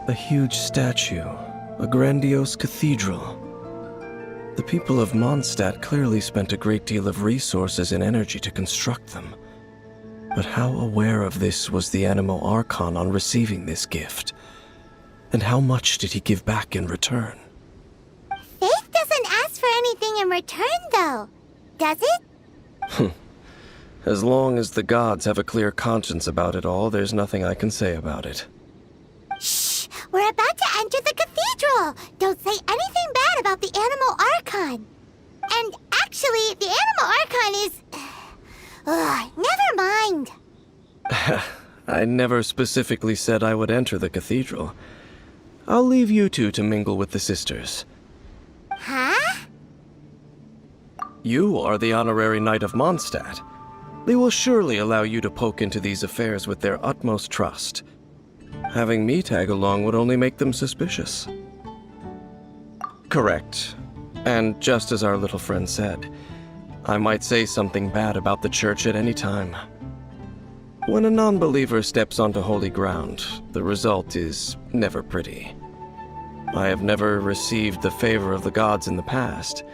A huge statue, a grandiose cathedral. The people of Mondstadt clearly spent a great deal of resources and energy to construct them. But how aware of this was the Animo Archon on receiving this gift? And how much did he give back in return? Faith doesn't ask for anything in return, though, does it? As long as the gods have a clear conscience about it all, there's nothing I can say about it. Shh! We're about to enter the cathedral! Don't say anything bad about the Animo Archon! And actually, the Animo Archon is... never mind! I never specifically said I would enter the cathedral. I'll leave you two to mingle with the sisters. Huh? You are the honorary knight of Mondstadt. They will surely allow you to poke into these affairs with their utmost trust. Having me tag along would only make them suspicious. Correct. And just as our little friend said, I might say something bad about the church at any time. When a non-believer steps onto holy ground, the result is never pretty. I have never received the favor of the gods in the past.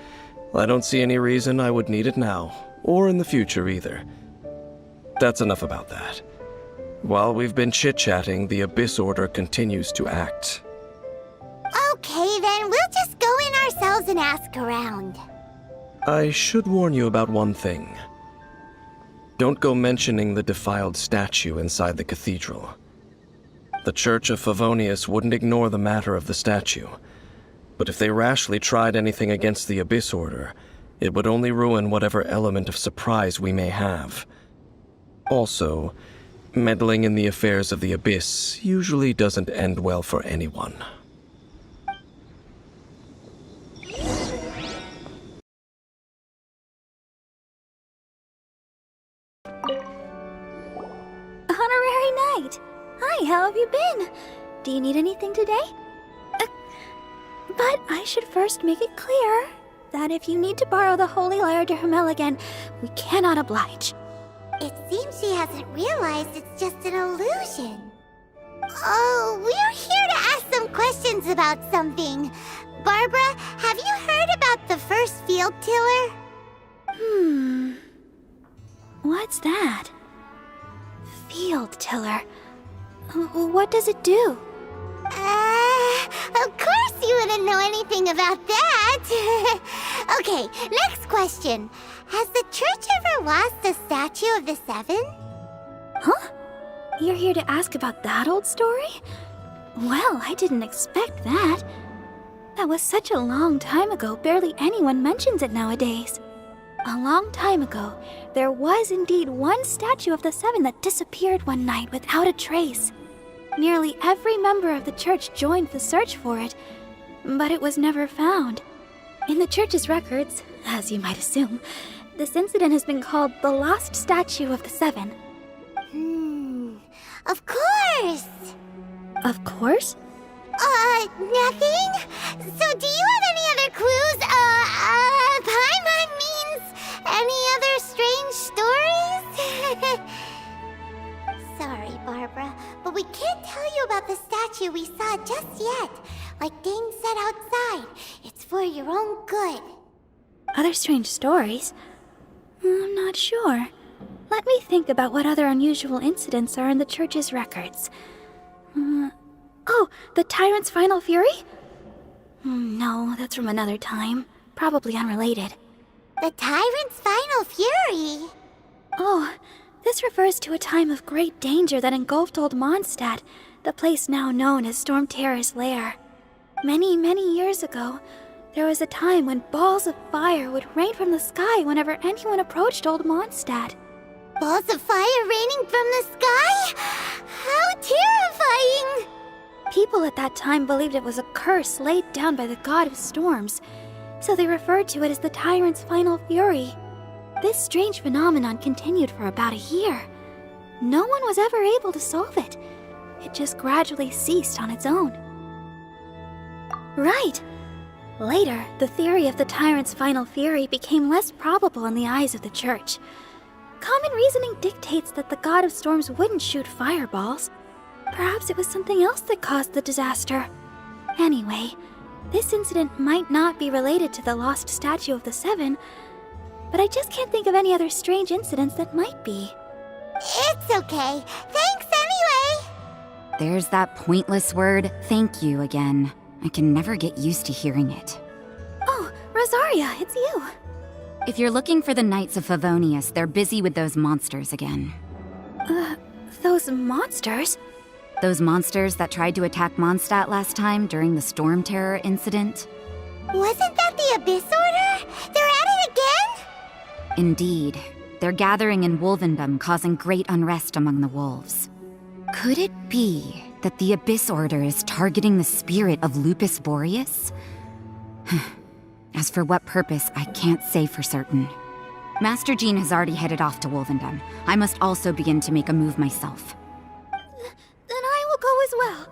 I don't see any reason I would need it now, or in the future either. That's enough about that. While we've been chit-chatting, the Abyss Order continues to act. Okay, then we'll just go in ourselves and ask around. I should warn you about one thing. Don't go mentioning the defiled statue inside the cathedral. The Church of Favonius wouldn't ignore the matter of the statue, but if they rashly tried anything against the Abyss Order, it would only ruin whatever element of surprise we may have. Also, meddling in the affairs of the Abyss usually doesn't end well for anyone. Honorary Knight! Hi, how have you been? Do you need anything today? But I should first make it clear that if you need to borrow the Holy Lyre to Hermel again, we cannot oblige. It seems she hasn't realized it's just an illusion. Oh, we're here to ask some questions about something. Barbara, have you heard about the first field tiller? What's that? Field tiller. What does it do? Of course you wouldn't know anything about that. Okay, next question. Has the church ever lost a statue of the Seven? Huh? You're here to ask about that old story? Well, I didn't expect that. That was such a long time ago, barely anyone mentions it nowadays. A long time ago, there was indeed one statue of the Seven that disappeared one night without a trace. Nearly every member of the church joined the search for it, but it was never found. In the church's records, as you might assume, this incident has been called the Lost Statue of the Seven. Of course! Of course? Nothing? So do you have any other clues? Paimon means any other strange stories? Sorry, Barbara, but we can't tell you about the statue we saw just yet. Like Dane said outside, it's for your own good. Other strange stories? I'm not sure. Let me think about what other unusual incidents are in the church's records. Oh, the Tyrant's Final Fury? No, that's from another time. Probably unrelated. The Tyrant's Final Fury? Oh, this refers to a time of great danger that engulfed old Mondstadt, the place now known as Storm Terror's lair. Many, many years ago, there was a time when balls of fire would rain from the sky whenever anyone approached old Mondstadt. Balls of fire raining from the sky? How terrifying! People at that time believed it was a curse laid down by the god of storms, so they referred to it as the Tyrant's Final Fury. This strange phenomenon continued for about a year. No one was ever able to solve it. It just gradually ceased on its own. Right. Later, the theory of the Tyrant's Final Fury became less probable in the eyes of the church. Common reasoning dictates that the god of storms wouldn't shoot fireballs. Perhaps it was something else that caused the disaster. Anyway, this incident might not be related to the lost statue of the Seven, but I just can't think of any other strange incidents that might be. It's okay. Thanks anyway! There's that pointless word, thank you, again. I can never get used to hearing it. Oh, Rosaria, it's you. If you're looking for the Knights of Favonius, they're busy with those monsters again. Those monsters? Those monsters that tried to attack Mondstadt last time during the Storm Terror incident? Wasn't that the Abyss Order? They're at it again? Indeed. They're gathering in Wolvendom, causing great unrest among the wolves. Could it be that the Abyss Order is targeting the spirit of Lupus Boreas? As for what purpose, I can't say for certain. Master Jean has already headed off to Wolvendom. I must also begin to make a move myself. Then I will go as well.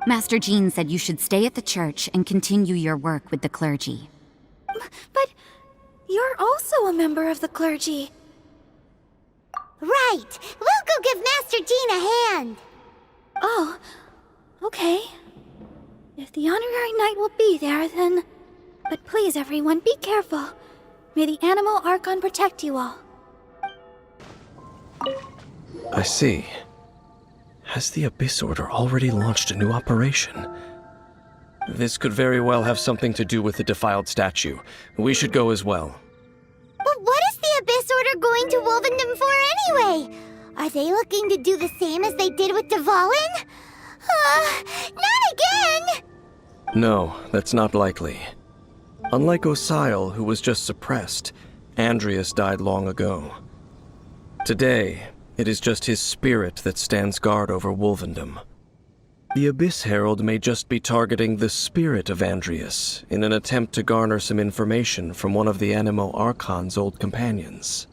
Master Jean said you should stay at the church and continue your work with the clergy. But you're also a member of the clergy. Right! We'll go give Master Jean a hand! Oh, okay. If the honorary knight will be there, then... But please, everyone, be careful. May the animal Archon protect you all. I see. Has the Abyss Order already launched a new operation? This could very well have something to do with the defiled statue. We should go as well. But what is the Abyss Order going to Wolvendom for anyway? Are they looking to do the same as they did with Dvalin? Not again! No, that's not likely. Unlike Osile, who was just suppressed, Andrias died long ago. Today, it is just his spirit that stands guard over Wolvendom. The Abyss Herald may just be targeting the spirit of Andrias in an attempt to garner some information from one of the Animo Archon's old companions.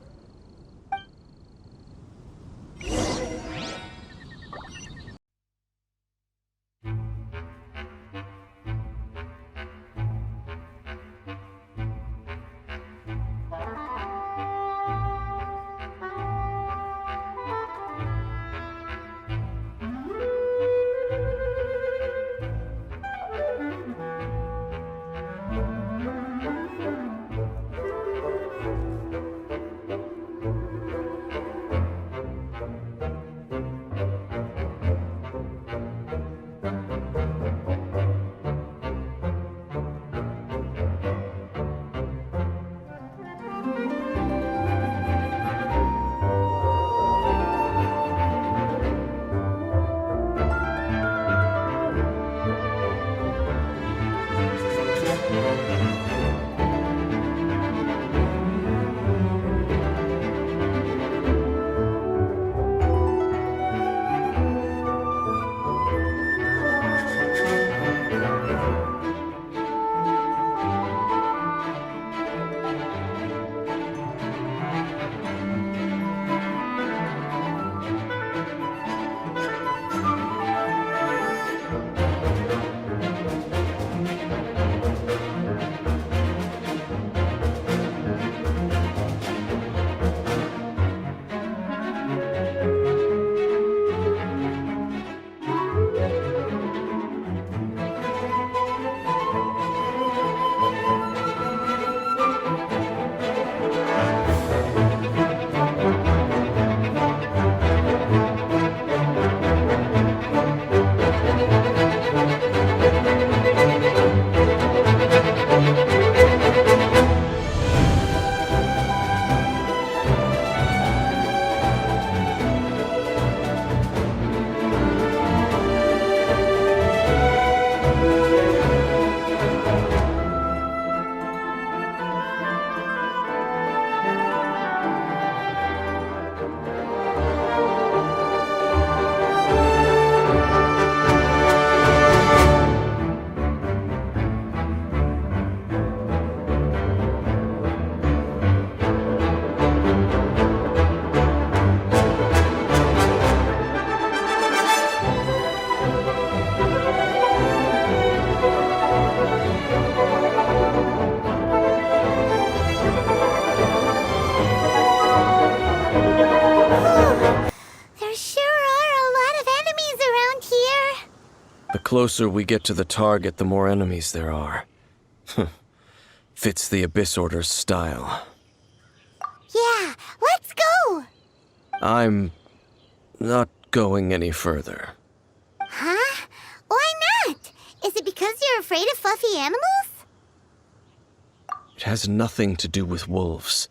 The closer we get to the target, the more enemies there are. Fits the Abyss Order's style. Yeah, let's go! I'm not going any further. Huh? Why not? Is it because you're afraid of fluffy animals? It has nothing to do with wolves.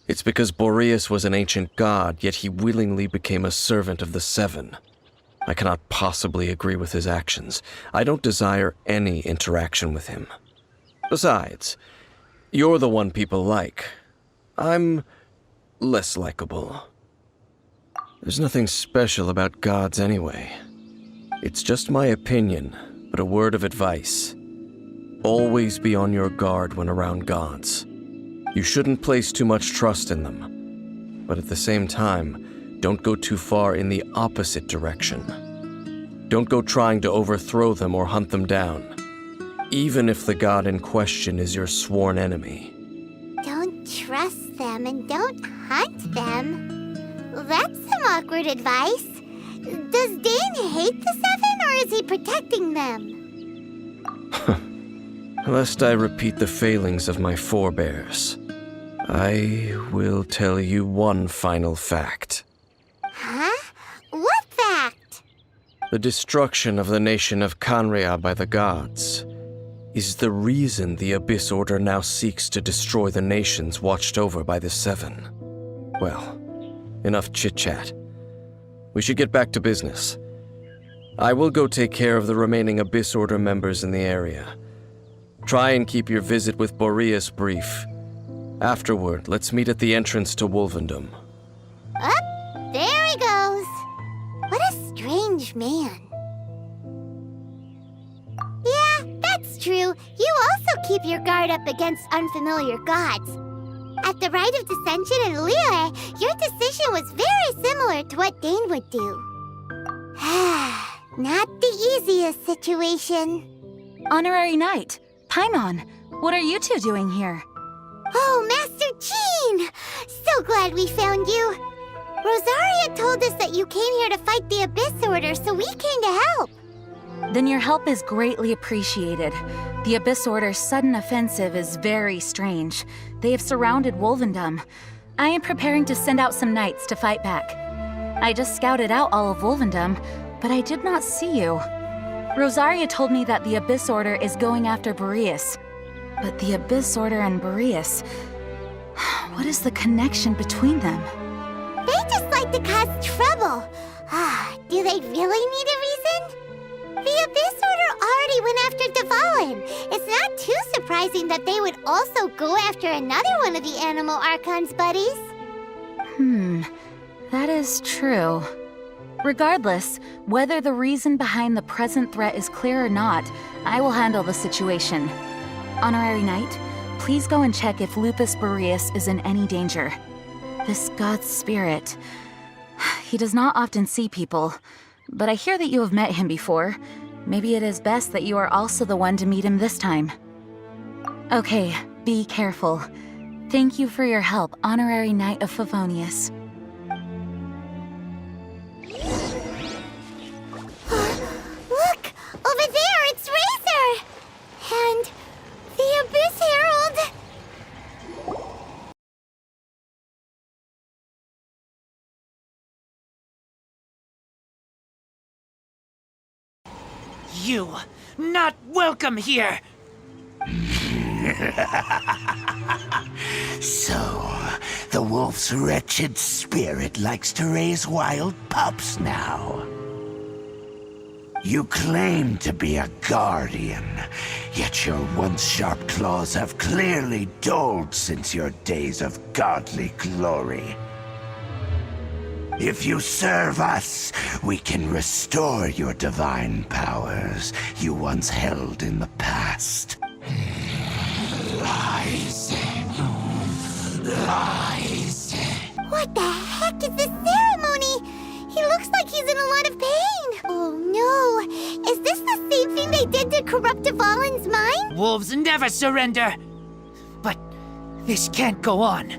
It's because Boreas was an ancient god, yet he willingly became a servant of the Seven. I cannot possibly agree with his actions. I don't desire any interaction with him. Besides, you're the one people like. I'm less likable. There's nothing special about gods anyway. It's just my opinion, but a word of advice. Always be on your guard when around gods. You shouldn't place too much trust in them. But at the same time, don't go too far in the opposite direction. Don't go trying to overthrow them or hunt them down, even if the god in question is your sworn enemy. Don't trust them and don't hunt them. That's some awkward advice. Does Dane hate the Seven, or is he protecting them? Lest I repeat the failings of my forebears, I will tell you one final fact. Huh? What fact? The destruction of the nation of Khaenri'ah by the gods is the reason the Abyss Order now seeks to destroy the nations watched over by the Seven. Well, enough chit-chat. We should get back to business. I will go take care of the remaining Abyss Order members in the area. Try and keep your visit with Boreas brief. Afterward, let's meet at the entrance to Wolvendom. Up, there he goes. What a strange man. Yeah, that's true. You also keep your guard up against unfamiliar gods. At the Rite of Dissension in Liyue, your decision was very similar to what Dane would do. Not the easiest situation. Honorary Knight, Paimon, what are you two doing here? Oh, Master Jean! So glad we found you. Rosaria told us that you came here to fight the Abyss Order, so we came to help. Then your help is greatly appreciated. The Abyss Order's sudden offensive is very strange. They have surrounded Wolvendom. I am preparing to send out some knights to fight back. I just scouted out all of Wolvendom, but I did not see you. Rosaria told me that the Abyss Order is going after Boreas. But the Abyss Order and Boreas... what is the connection between them? They just like to cause trouble. Do they really need a reason? The Abyss Order already went after Dvalin. It's not too surprising that they would also go after another one of the Animal Archon's buddies. That is true. Regardless, whether the reason behind the present threat is clear or not, I will handle the situation. Honorary Knight, please go and check if Lupus Boreas is in any danger. This god's spirit... he does not often see people, but I hear that you have met him before. Maybe it is best that you are also the one to meet him this time. Okay, be careful. Thank you for your help, Honorary Knight of Favonius. Look! Over there, it's Razor! And the Abyss Herald! You not welcome here! So, the wolf's wretched spirit likes to raise wild pups now. You claim to be a guardian, yet your once sharp claws have clearly dulled since your days of godly glory. If you serve us, we can restore your divine powers you once held in the past. Lies. Lies. What the heck is this ceremony? He looks like he's in a lot of pain. Oh no! Is this the same thing they did to corrupt Dvalin's mind? Wolves never surrender! But this can't go on.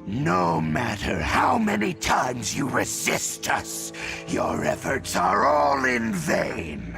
No matter how many times you resist us, your efforts are all in vain.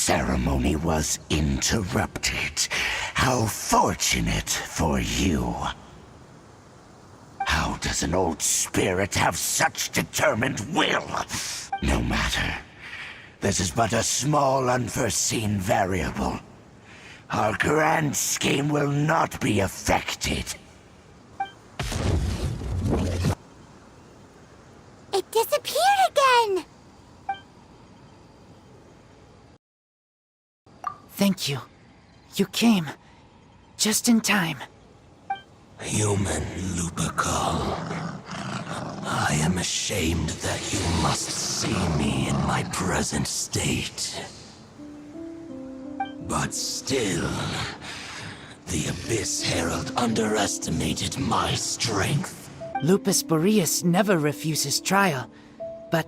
ceremony was interrupted. How fortunate for you. How does an old spirit have such determined will? No matter. This is but a small unforeseen variable. Our grand scheme will not be affected. It disappeared again! Thank you. You came. Just in time. Human Lupercal. I am ashamed that you must see me in my present state. But still, the Abyss Herald underestimated my strength. Lupus Boreas never refuses trial, but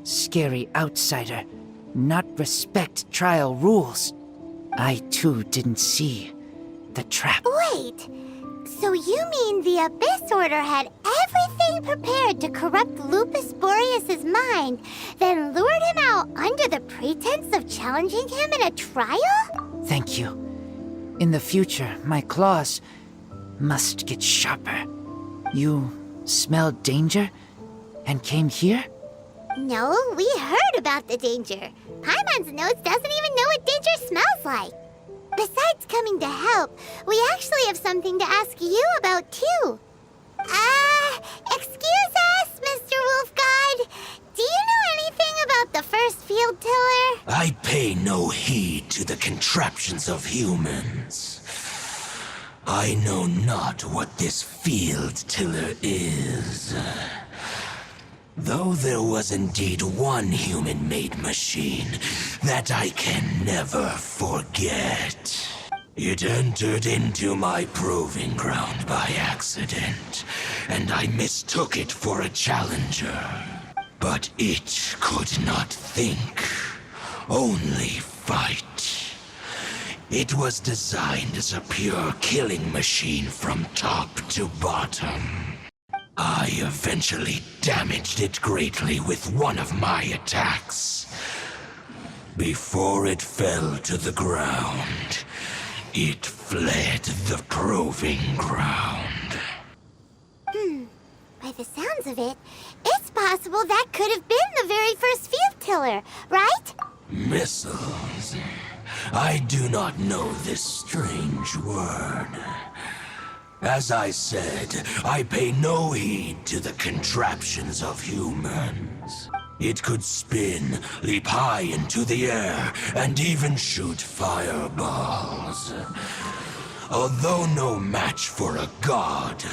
scary outsider, not respect trial rules. I too didn't see the trap. Wait, so you mean the Abyss Order had everything prepared to corrupt Lupus Boreas' mind, then lured him out under the pretense of challenging him in a trial? Thank you. In the future, my claws must get sharper. You smelled danger and came here? No, we heard about the danger. Paimon's nose doesn't even know what danger smells like. Besides coming to help, we actually have something to ask you about, too. Excuse us, Mr. Wolf God. Do you know anything about the first field tiller? I pay no heed to the contraptions of humans. I know not what this field tiller is. Though there was indeed one human-made machine that I can never forget. It entered into my proving ground by accident, and I mistook it for a challenger. But it could not think, only fight. It was designed as a pure killing machine from top to bottom. I eventually damaged it greatly with one of my attacks. Before it fell to the ground, it fled the proving ground. By the sounds of it, it's possible that could have been the very first field tiller, right? Missiles. I do not know this strange word. As I said, I pay no heed to the contraptions of humans. It could spin, leap high into the air, and even shoot fireballs. Although no match for a god,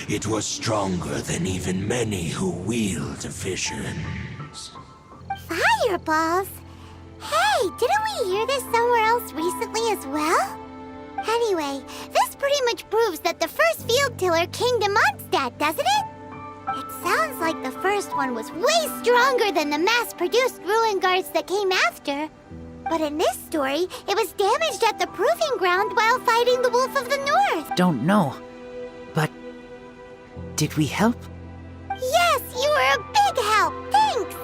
it was stronger than even many who wield visions. Fireballs? Hey, didn't we hear this somewhere else recently as well? Anyway, this pretty much proves that the first field tiller came to Mondstadt, doesn't it? It sounds like the first one was way stronger than the mass-produced ruin guards that came after. But in this story, it was damaged at the proving ground while fighting the Wolf of the North. Don't know, but did we help? Yes, you were a big help. Thanks.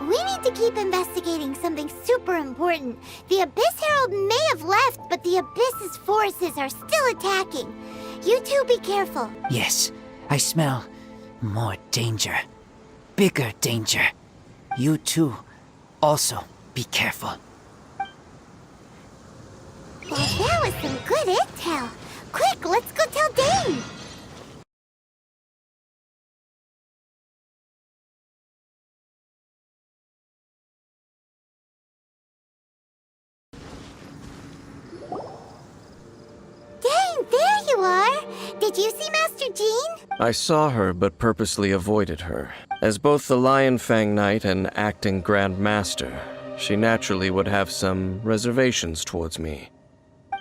We need to keep investigating something super important. The Abyss Herald may have left, but the Abyss's forces are still attacking. You two be careful. Yes, I smell more danger. Bigger danger. You too, also be careful. Well, that was some good intel. Quick, let's go tell Dane. Dane, there you are. Did you see Master Jean? I saw her, but purposely avoided her. As both the Lion Fang Knight and acting Grand Master, she naturally would have some reservations towards me.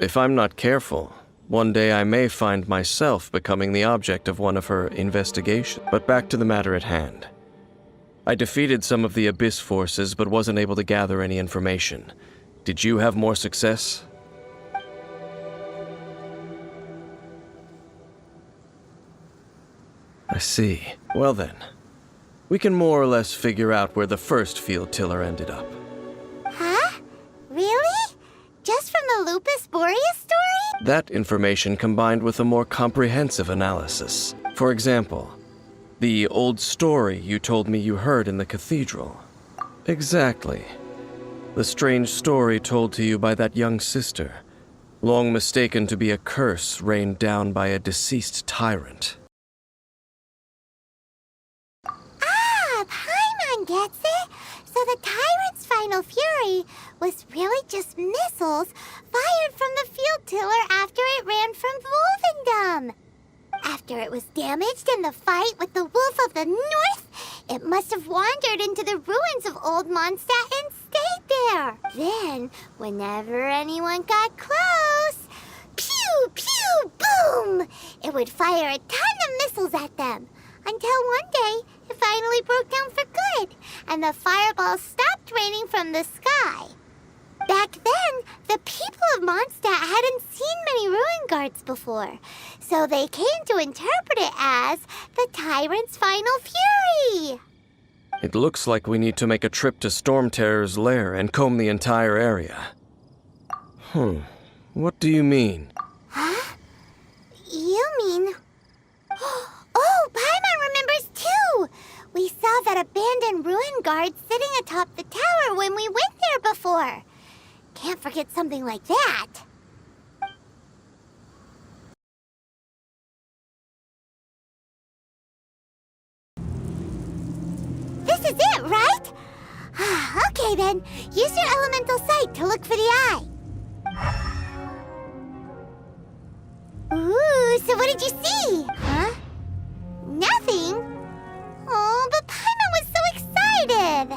If I'm not careful, one day I may find myself becoming the object of one of her investigations. But back to the matter at hand. I defeated some of the Abyss forces, but wasn't able to gather any information. Did you have more success? I see. Well then, we can more or less figure out where the first field tiller ended up. Huh? Really? the Lupus Boreas story? That information combined with a more comprehensive analysis. For example, the old story you told me you heard in the cathedral. Exactly. The strange story told to you by that young sister, long mistaken to be a curse rained down by a deceased tyrant. Ah, Paimon gets it! So the tyrant's final fury was really just missiles fired from the field tiller after it ran from Wolvendom. After it was damaged in the fight with the Wolf of the North, it must have wandered into the ruins of Old Mondstadt and stayed there. Then, whenever anyone got close, pew, pew, boom! It would fire a ton of missiles at them. Until one day, it finally broke down for good, and the fireballs stopped raining from the sky. Back then, the people of Mondstadt hadn't seen many ruin guards before, so they came to interpret it as the tyrant's final fury. It looks like we need to make a trip to Storm Terror's lair and comb the entire area. What do you mean? Huh? You mean... Oh, Paimon remembers too! We saw that abandoned ruin guard sitting atop the tower when we went there before. Can't forget something like that. This is it, right? Okay then, use your elemental sight to look for the eye. Ooh, so what did you see? Huh? Nothing? Oh, but Paimon was so excited!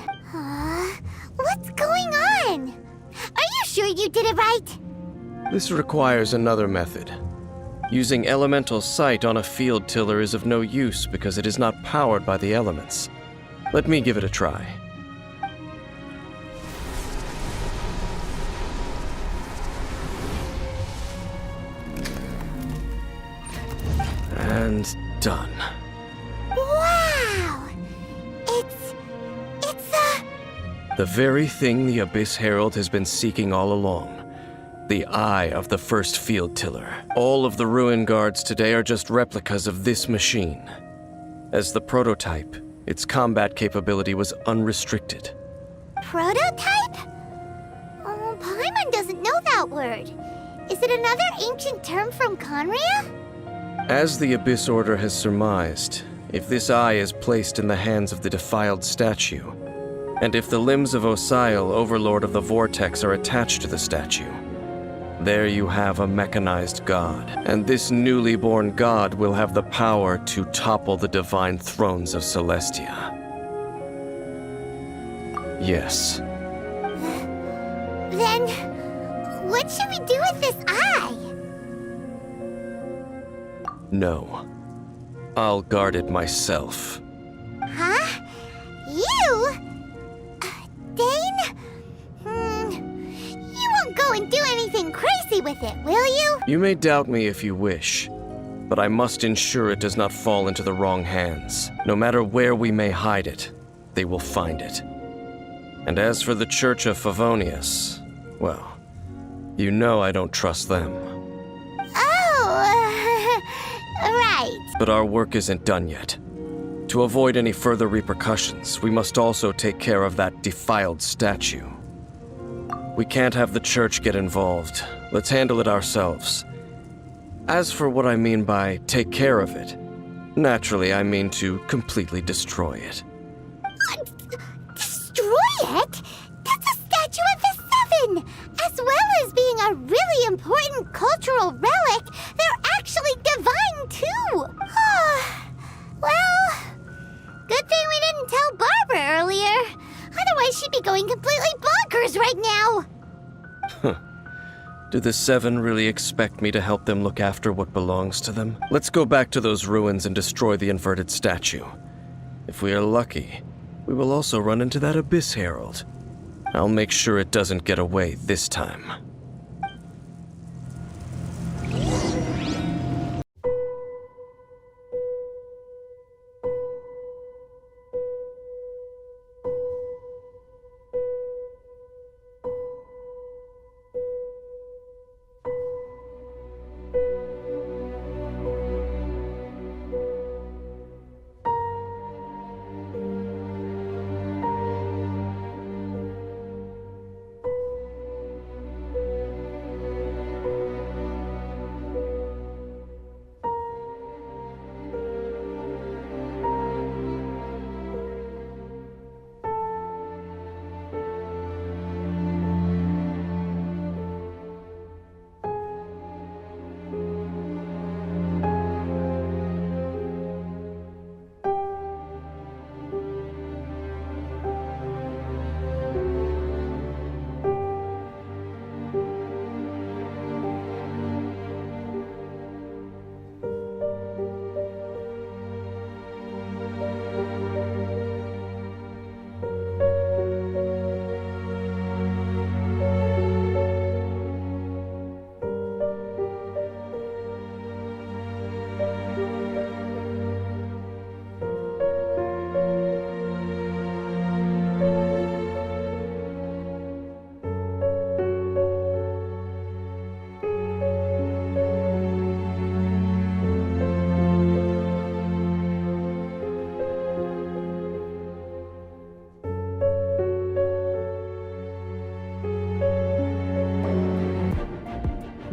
What's going on? Are you sure you did it right? This requires another method. Using elemental sight on a field tiller is of no use because it is not powered by the elements. Let me give it a try. And done. Wow! It's The very thing the Abyss Herald has been seeking all along. The eye of the first field tiller. All of the ruin guards today are just replicas of this machine. As the prototype, its combat capability was unrestricted. prototype? Oh, Paimon doesn't know that word. Is it another ancient term from Conria? As the Abyss Order has surmised, if this eye is placed in the hands of the defiled statue, and if the limbs of Osiel, Overlord of the Vortex, are attached to the statue, there you have a mechanized god, and this newly born god will have the power to topple the divine thrones of Celestia. Yes. Then, what should we do with this eye? No. I'll guard it myself. Huh? You? Dane? You won't go and do anything crazy with it, will you? You may doubt me if you wish, but I must ensure it does not fall into the wrong hands. No matter where we may hide it, they will find it. And as for the Church of Favonius, well, you know I don't trust them. Oh, right. But our work isn't done yet. To avoid any further repercussions, we must also take care of that defiled statue. We can't have the church get involved. Let's handle it ourselves. As for what I mean by take care of it, naturally I mean to completely destroy it. Destroy it? That's a statue of the Seven! As well as being a really important cultural relic, they're actually divine too! Well, good thing we didn't tell Barbara earlier. Otherwise she'd be going completely bonkers right now! Do the Seven really expect me to help them look after what belongs to them? Let's go back to those ruins and destroy the inverted statue. If we are lucky, we will also run into that Abyss Herald. I'll make sure it doesn't get away this time.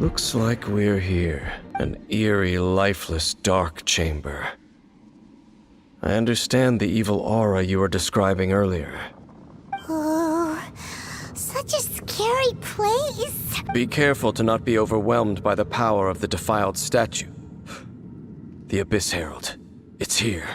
Looks like we're here. An eerie, lifeless, dark chamber. I understand the evil aura you were describing earlier. Oh, such a scary place. Be careful to not be overwhelmed by the power of the defiled statue. The Abyss Herald. It's here.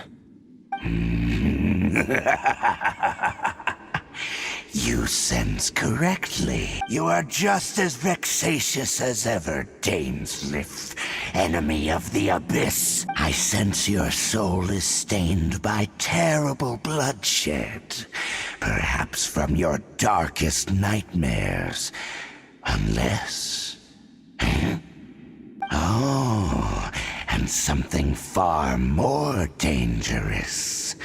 You sense correctly. You are just as vexatious as ever, Daneslif, enemy of the Abyss. I sense your soul is stained by terrible bloodshed, perhaps from your darkest nightmares. Unless... Oh, and something far more dangerous.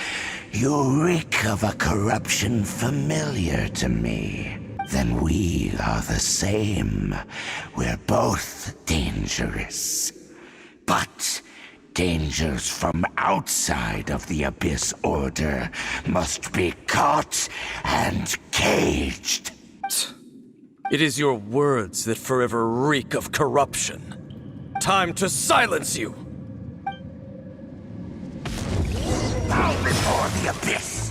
You reek of a corruption familiar to me. Then we are the same. We're both dangerous. But dangers from outside of the Abyss Order must be caught and caged. It is your words that forever reek of corruption. Time to silence you! Bow before the Abyss!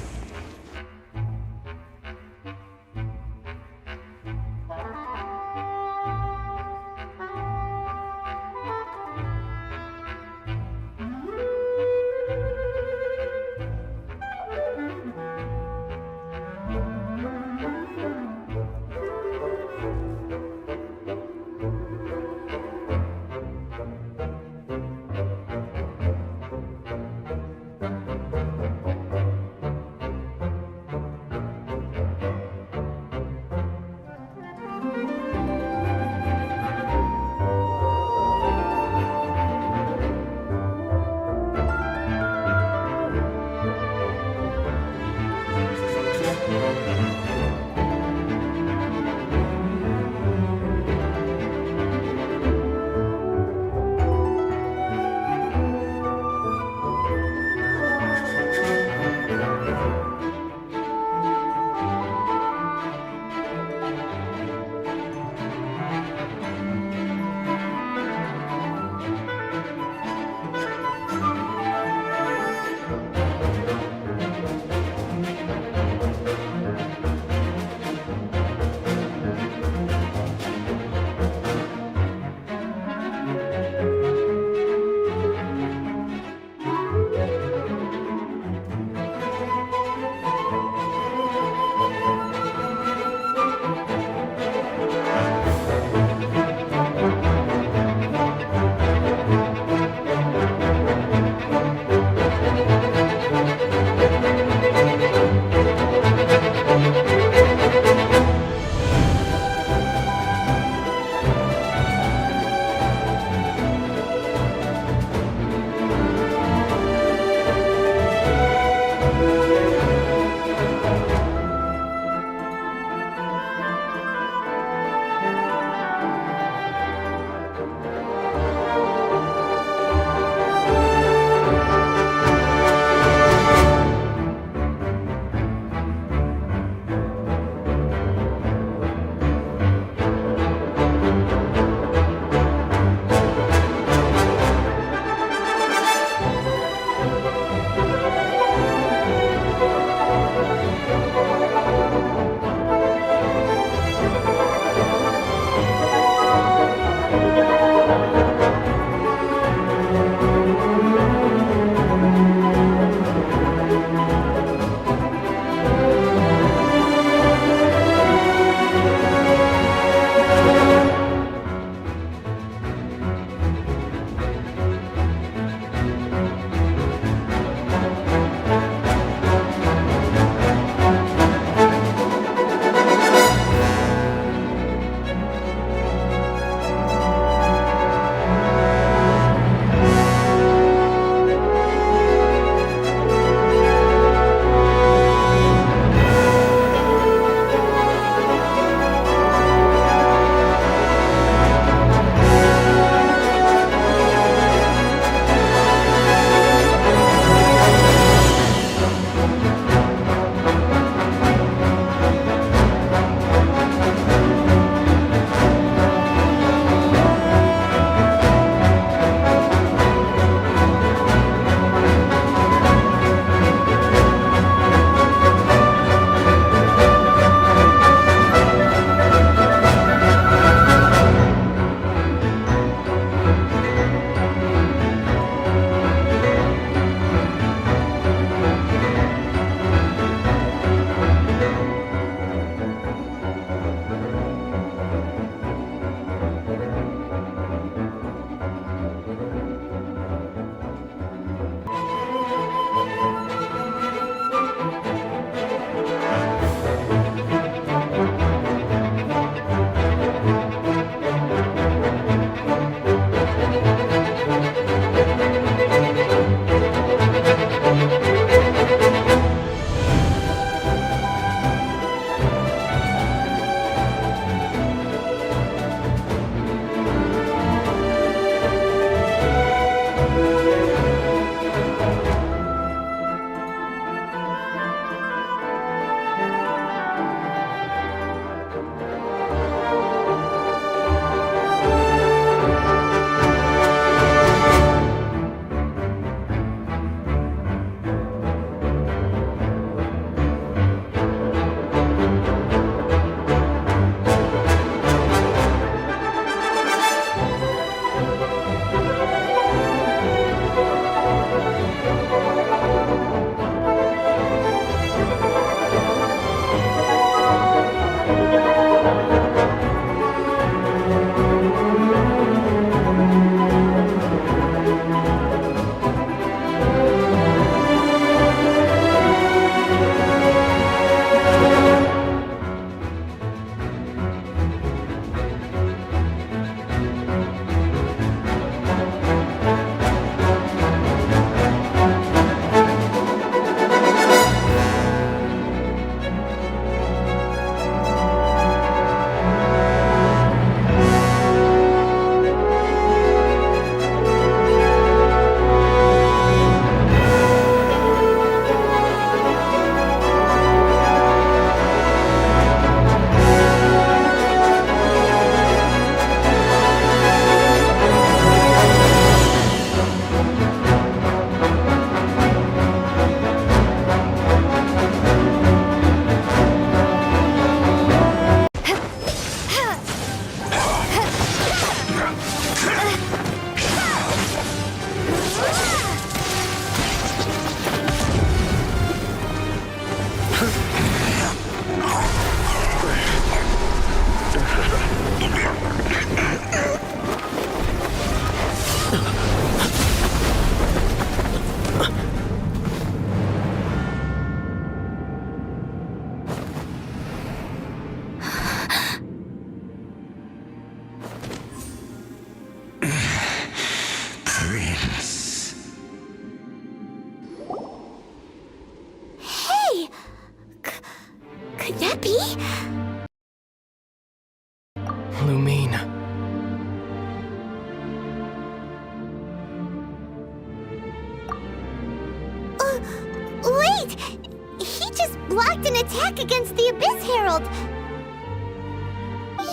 blocked an attack against the Abyss Herald.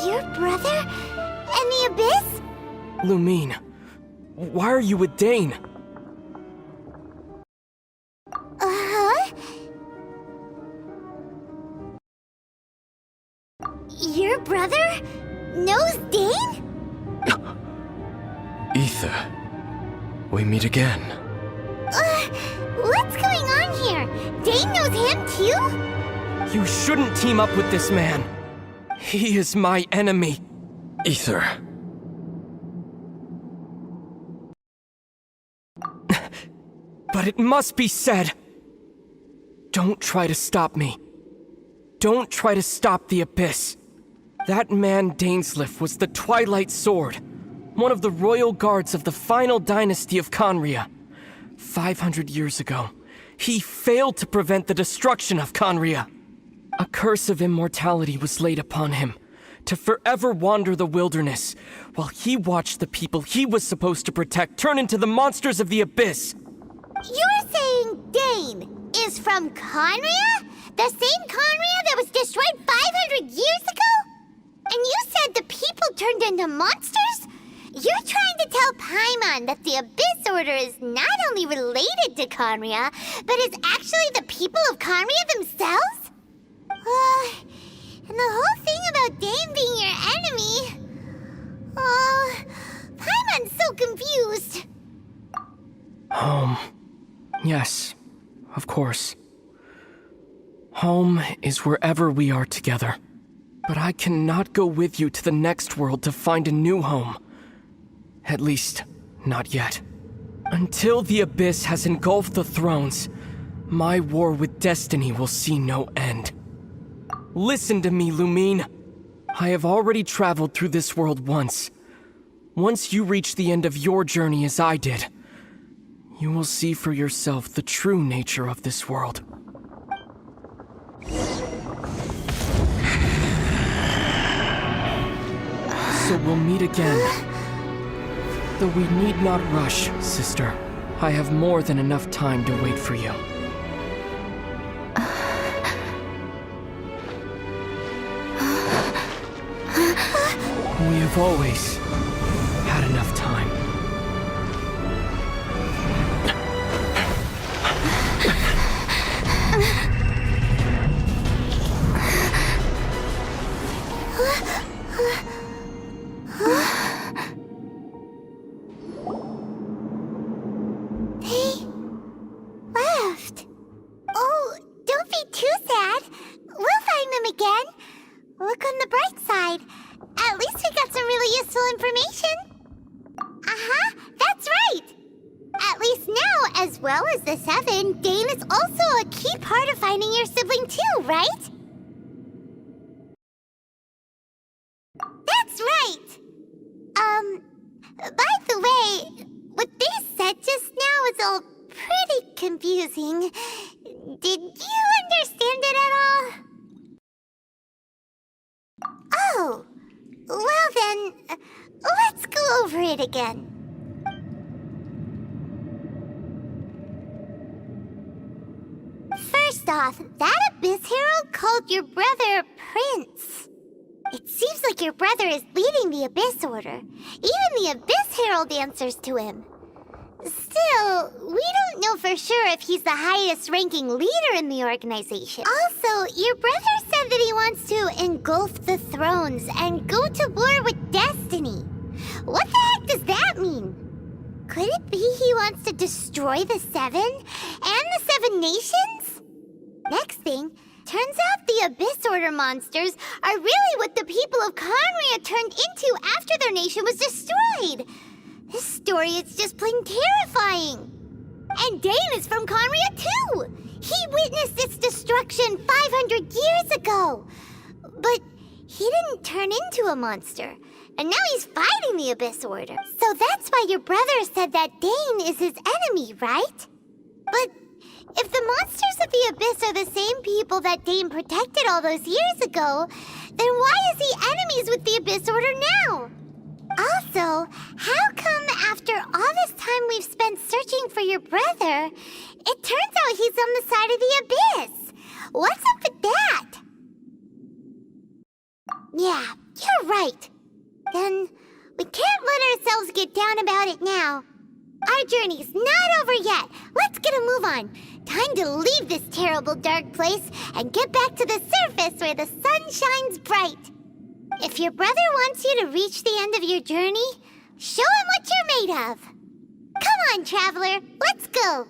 Your brother and the Abyss? Lumine, why are you with Dane? Uh-huh. Your brother knows Dane? Aether, we meet again. What's going on here? Dane knows him too? You shouldn't team up with this man. He is my enemy. Aether. But it must be said. Don't try to stop me. Don't try to stop the Abyss. That man Dainsleif was the Twilight Sword, one of the royal guards of the final dynasty of Conria. 500 years ago, he failed to prevent the destruction of Conria. A curse of immortality was laid upon him, to forever wander the wilderness, while he watched the people he was supposed to protect turn into the monsters of the Abyss. You're saying Dane is from Conria? The same Conria that was destroyed 500 years ago? And you said the people turned into monsters? You're trying to tell Paimon that the Abyss Order is not only related to Conria, but is actually the people of Conria themselves? And the whole thing about Dane being your enemy... Paimon's so confused. Home. Yes, of course. Home is wherever we are together. But I cannot go with you to the next world to find a new home. At least, not yet. Until the Abyss has engulfed the thrones, my war with destiny will see no end. Listen to me, Lumine. I have already traveled through this world once. Once you reach the end of your journey as I did, you will see for yourself the true nature of this world. So we'll meet again. Though we need not rush, sister. I have more than enough time to wait for you. We have always had enough time. They left. Oh, don't be too sad. We'll find them again. Look on the bright side. At least we got some really useful information. Uh-huh, that's right. At least now, as well as the Seven, Dane is also a key part of finding your sibling too, right? That's right. By the way, what they said just now is all pretty confusing. Did you understand it at all? Oh, well then, let's go over it again. First off, that Abyss Herald called your brother Prince. It seems like your brother is leading the Abyss Order. Even the Abyss Herald answers to him. Still, we don't know for sure if he's the highest-ranking leader in the organization. Also, your brother said that he wants to engulf the thrones and go to war with destiny. What the heck does that mean? Could it be he wants to destroy the Seven and the Seven Nations? Next thing, turns out the Abyss Order monsters are really what the people of Conria turned into after their nation was destroyed. This story is just plain terrifying. And Dane is from Conria too. He witnessed its destruction 500 years ago. But he didn't turn into a monster. And now he's fighting the Abyss Order. So that's why your brother said that Dane is his enemy, right? But if the monsters of the Abyss are the same people that Dane protected all those years ago, then why is he enemies with the Abyss Order now? Also, how come after all this time we've spent searching for your brother, it turns out he's on the side of the Abyss? What's up with that? Yeah, you're right. Then we can't let ourselves get down about it now. Our journey's not over yet. Let's get a move on. Time to leave this terrible dark place and get back to the surface where the sun shines bright. If your brother wants you to reach the end of your journey, show him what you're made of. Come on, traveler, let's go.